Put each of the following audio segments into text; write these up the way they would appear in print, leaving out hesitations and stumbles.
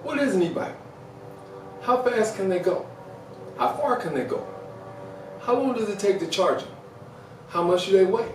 What is an e-bike? How fast can they go? How far can they go? How long does it take to charge them? How much do they weigh?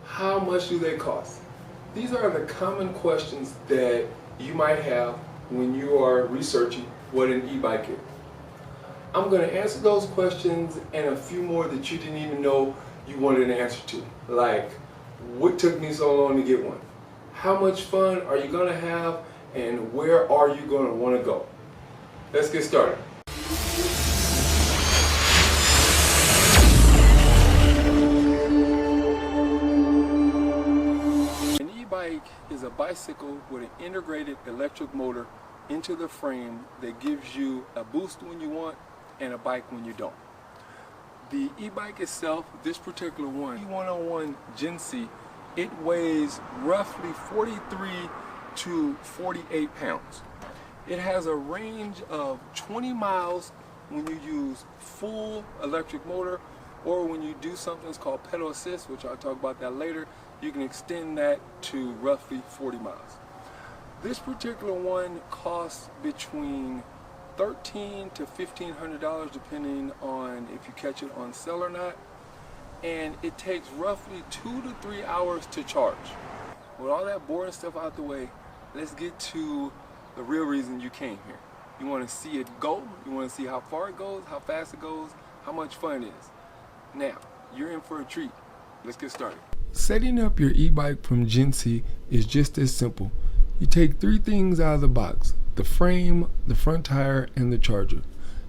How much do they cost? These are the common questions that you might have when you are researching what an e-bike is. I'm going to answer those questions and a few more that you didn't even know you wanted an answer to. Like, what took me so long to get one? How much fun are you going to have? And where are you going to want to go? Let's get started. An e-bike is a bicycle with an integrated electric motor into the frame that gives you a boost when you want and a bike when you don't. The e-bike itself, this particular one, E101 Genze, it weighs roughly 43 to 48 pounds. It has a range of 20 miles when you use full electric motor, or when you do something that's called pedal assist, which I'll talk about that later, you can extend that to roughly 40 miles. This particular one costs between $1,300 to $1,500 depending on if you catch it on sale or not, and it takes roughly 2 to 3 hours to charge. With all that boring stuff out the way, let's get to the real reason you came here. You want to see it go, you want to see how far it goes, how fast it goes, how much fun it is. Now, you're in for a treat. Let's get started. Setting up your e-bike from Genze is just as simple. You take 3 things out of the box: the frame, the front tire, and the charger.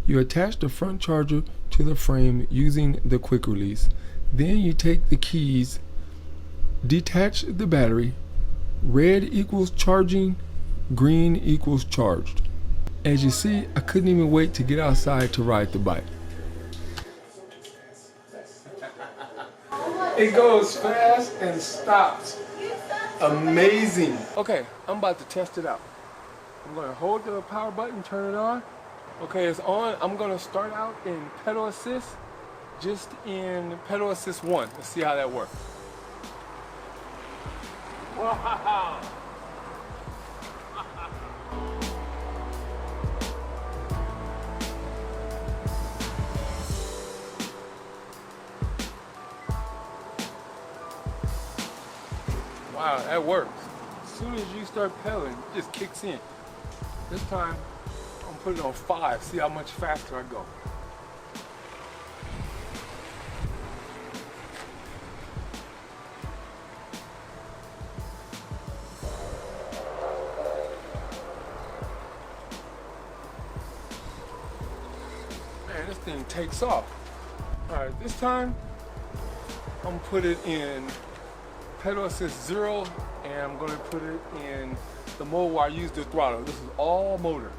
You attach the front charger to the frame using the quick release. Then you take the keys, detach the battery. Red equals charging, green equals charged. As you see, I couldn't even wait to get outside to ride the bike. It goes fast and stops. Amazing. Okay, I'm about to test it out. I'm going to hold the power button, turn it on. Okay, it's on. I'm going to start out in pedal assist, just in pedal assist 1. Let's see how that works. Wow. Wow, that works. As soon as you start pedaling, it just kicks in. This time, I'm putting it on 5, see how much faster I go. Man, this thing takes off. All right, this time, I'm gonna put it in pedal assist 0, and I'm going to put it in the mode where I use the throttle. This is all motor.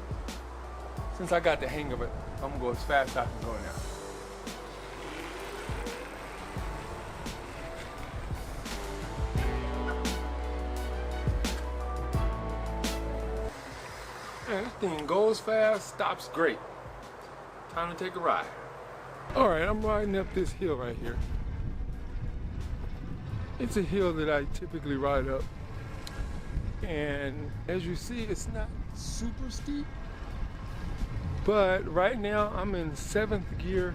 Since I got the hang of it, I'm going to go as fast as I can go now. And this thing goes fast, stops great. Time to take a ride. Alright, I'm riding up this hill right here. It's a hill that I typically ride up, and as you see, it's not super steep, but right now I'm in 7th gear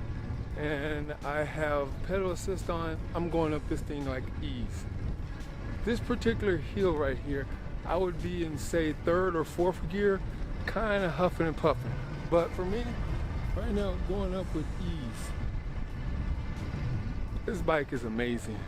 and I have pedal assist on. I'm going up this thing like ease. This particular hill right here, I would be in, say, 3rd or 4th gear, kind of huffing and puffing, but for me right now, going up with ease. This bike is amazing.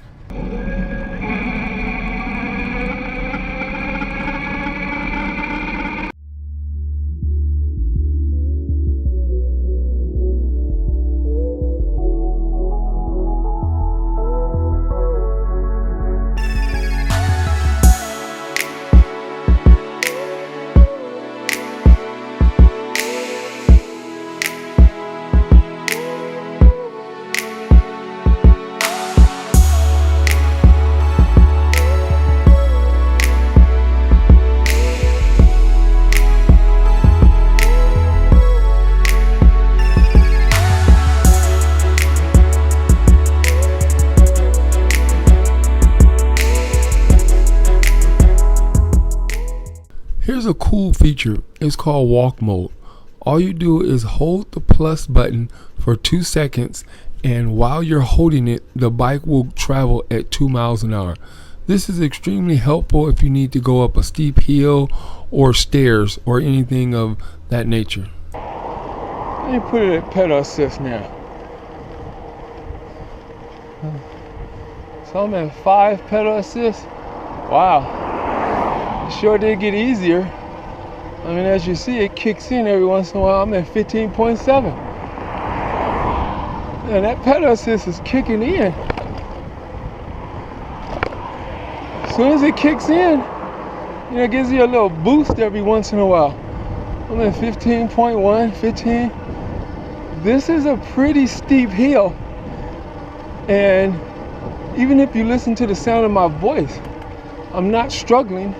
a cool feature. It's called walk mode. All you do is hold the plus button for 2 seconds, and while you're holding it, the bike will travel at 2 miles an hour. This is extremely helpful if you need to go up a steep hill or stairs or anything of that nature. Let me put it at pedal assist now. So I'm at 5 pedal assist. Wow, it sure did get easier. I mean, as you see, it kicks in every once in a while. I'm at 15.7. And that pedal assist is kicking in. As soon as it kicks in, it gives you a little boost every once in a while. I'm at 15.1, 15. This is a pretty steep hill. And even if you listen to the sound of my voice, I'm not struggling.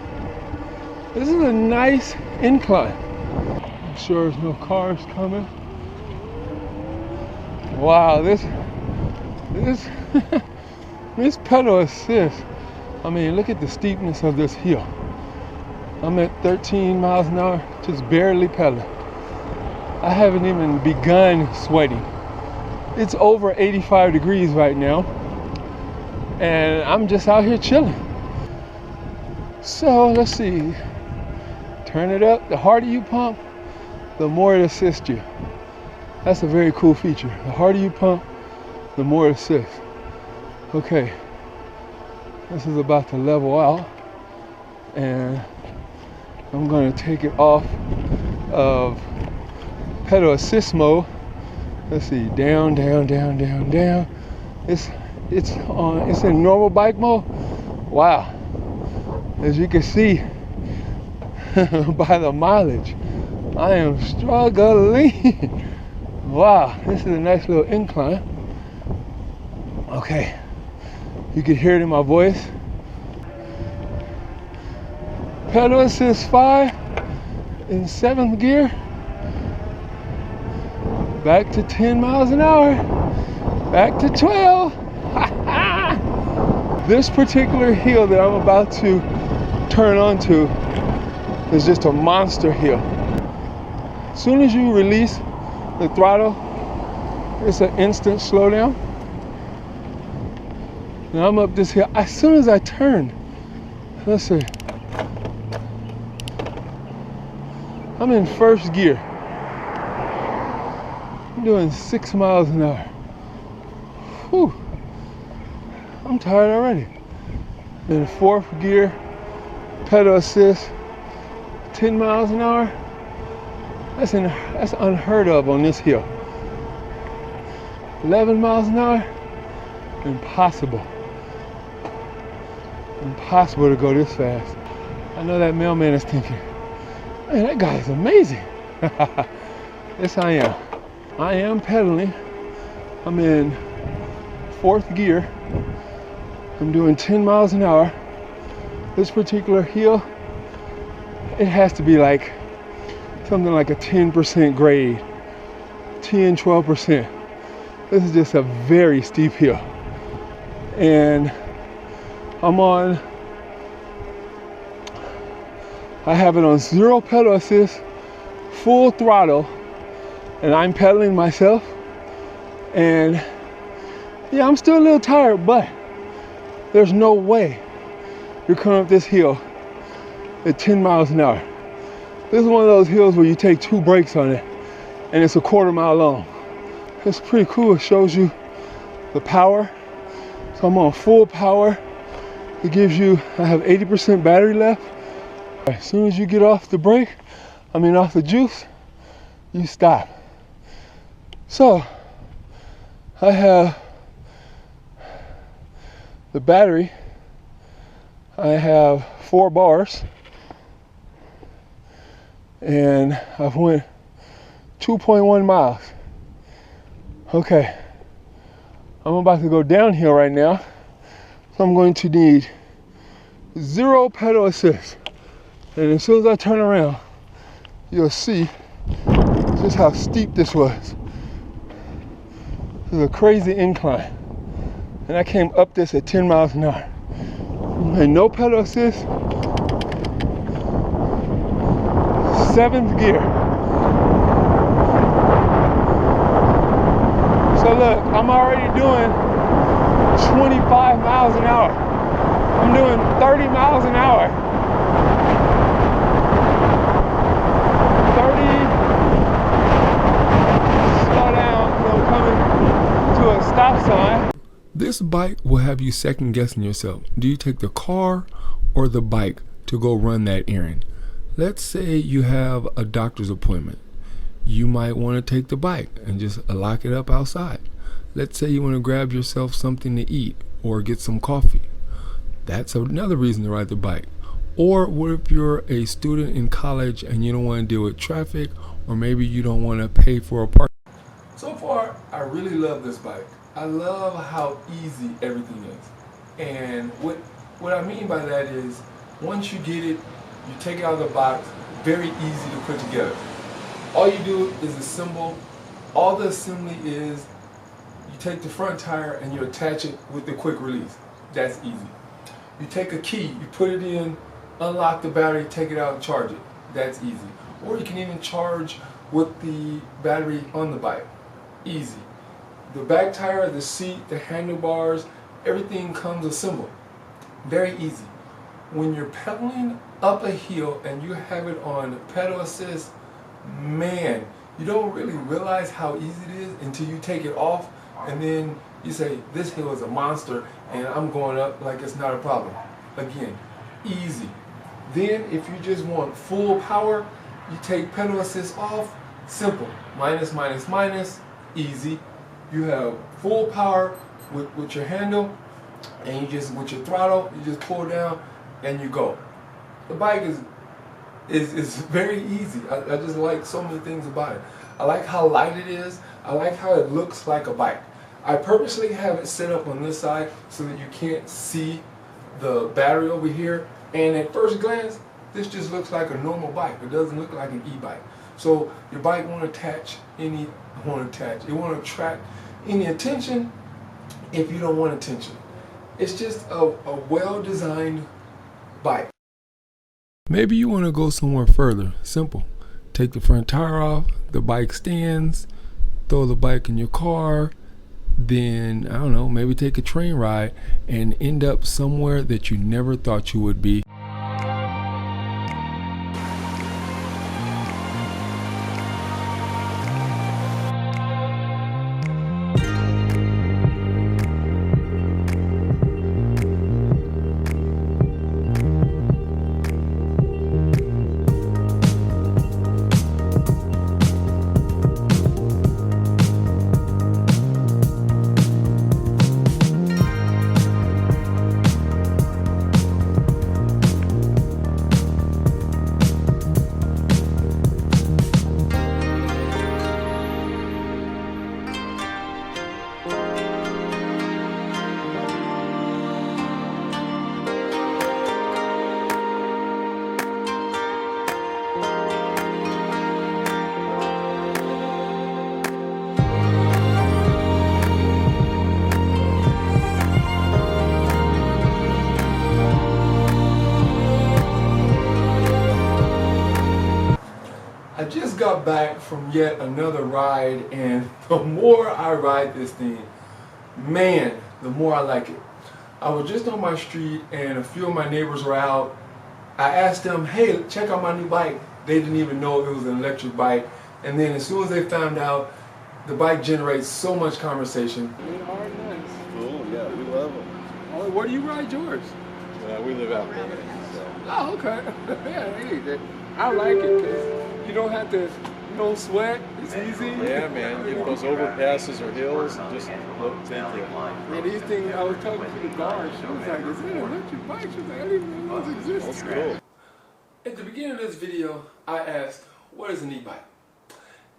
This is a nice incline. I'm sure there's no cars coming. Wow, this this pedal assist. I mean, look at the steepness of this hill. I'm at 13 miles an hour, just barely pedaling. I haven't even begun sweating. It's over 85 degrees right now, and I'm just out here chilling. So let's see. Turn it up. The harder you pump, the more it assists you. That's a very cool feature. The harder you pump, the more it assists. Okay, this is about to level out, and I'm going to take it off of pedal assist mode. Let's see, down, down, down, down, down. It's in normal bike mode. Wow, as you can see by the mileage, I am struggling. Wow, this is a nice little incline. Okay, you can hear it in my voice. Pedal assist 5 in 7th gear. Back to 10 miles an hour. Back to 12. This particular hill that I'm about to turn onto is just a monster hill. As soon as you release the throttle, it's an instant slowdown. Now I'm up this hill. As soon as I turn, let's see, I'm in 1st gear. I'm doing 6 miles an hour. Whew. I'm tired already. In 4th gear, pedal assist, 10 miles an hour. That's unheard of on this hill. 11 miles an hour, impossible. Impossible to go this fast. I know that mailman is thinking, man, that guy is amazing. Yes, I am. I am pedaling. I'm in 4th gear. I'm doing 10 miles an hour. This particular hill, it has to be like something like a 10% grade, 10, 12%. This is just a very steep hill. And I have it on 0 pedal assist, full throttle, and I'm pedaling myself. And yeah, I'm still a little tired, but there's no way you're coming up this hill at 10 miles an hour. This is one of those hills where you take 2 breaks on it, and it's a 1/4 mile long. It's pretty cool. It shows you the power. So I'm on full power. It gives you, I have 80% battery left. As soon as you get off the brake, off the juice, you stop. So I have the battery. I have 4 bars, and I've went 2.1 miles. Okay, I'm about to go downhill right now, so I'm going to need 0 pedal assist. And as soon as I turn around, you'll see just how steep this was. This is a crazy incline. And I came up this at 10 miles an hour. And no pedal assist. 7th gear. So look, I'm already doing 25 miles an hour. I'm doing 30 miles an hour. 30, slow down, I'm coming to a stop sign. This bike will have you second guessing yourself. Do you take the car or the bike to go run that errand? Let's say you have a doctor's appointment. You might want to take the bike and just lock it up outside. Let's say you want to grab yourself something to eat or get some coffee. That's another reason to ride the bike. Or what if you're a student in college and you don't want to deal with traffic, or maybe you don't want to pay for a park. So far, I really love this bike. I love how easy everything is. And what I mean by that is, once you get it, you take it out of the box, very easy to put together. All you do is assemble. All the assembly is, you take the front tire and you attach it with the quick release. That's easy. You take a key, you put it in, unlock the battery, take it out and charge it. That's easy. Or you can even charge with the battery on the bike. Easy. The back tire, the seat, the handlebars, everything comes assembled. Very easy. When you're pedaling up a hill and you have it on pedal assist, man, you don't really realize how easy it is until you take it off and then you say, this hill is a monster and I'm going up like it's not a problem. Again, easy. Then if you just want full power, you take pedal assist off, simple. Minus, minus, minus, easy. You have full power with your handle, and you just, with your throttle, you just pull down and you go. The bike is very easy. I just like so many things about it. I like how light it is. I like how it looks like a bike. I purposely have it set up on this side so that you can't see the battery over here. And at first glance, this just looks like a normal bike. It doesn't look like an e-bike. So your bike won't attract any attention if you don't want attention. It's just a well-designed bike. Maybe you want to go somewhere further. Simple. Take the front tire off, the bike stands, throw the bike in your car, then, I don't know, maybe take a train ride and end up somewhere that you never thought you would be. I just got back from yet another ride, and the more I ride this thing, man, the more I like it. I was just on my street and a few of my neighbors were out. I asked them, hey, check out my new bike. They didn't even know it was an electric bike. And then as soon as they found out, the bike generates so much conversation. They are nice. Cool, yeah, we love them. Oh, where do you ride yours? We live out there. So. Oh, okay. Yeah, hey, I like it because you don't have to, you don't sweat. It's easy. Yeah, man. You get those overpasses or hills and just look, thank you. Yeah, these things, I was talking to the guard. She was like, is it an electric bike? She was like, I didn't even know those existed. That's cool. At the beginning of this video, I asked, what is an e-bike?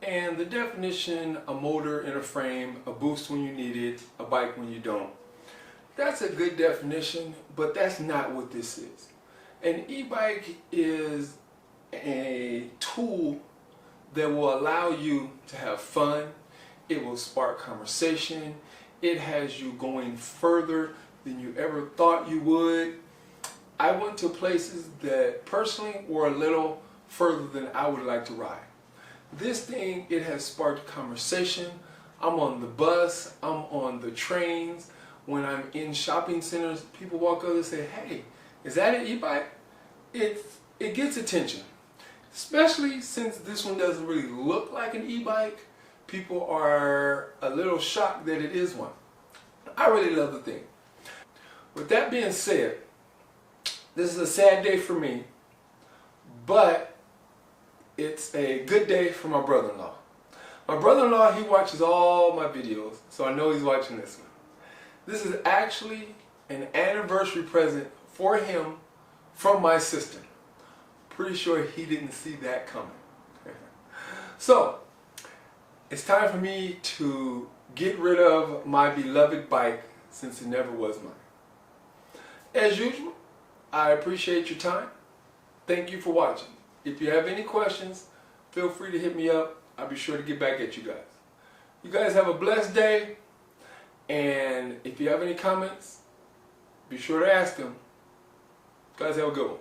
And the definition, a motor in a frame, a boost when you need it, a bike when you don't. That's a good definition, but that's not what this is. An e-bike is a tool that will allow you to have fun. It will spark conversation. It has you going further than you ever thought you would. I went to places that personally were a little further than I would like to ride. This thing, it has sparked conversation. I'm on the bus, I'm on the trains. When I'm in shopping centers, people walk over and say, hey, is that an e-bike? It gets attention. Especially since this one doesn't really look like an e-bike, people are a little shocked that it is one. I really love the thing. With that being said, this is a sad day for me, but it's a good day for my brother-in-law. My brother-in-law, he watches all my videos, so I know he's watching this one. This is actually an anniversary present for him from my sister. Pretty sure he didn't see that coming. So, it's time for me to get rid of my beloved bike since it never was mine. As usual, I appreciate your time. Thank you for watching. If you have any questions, feel free to hit me up. I'll be sure to get back at you guys. You guys have a blessed day, and if you have any comments, be sure to ask them. You guys have a good one.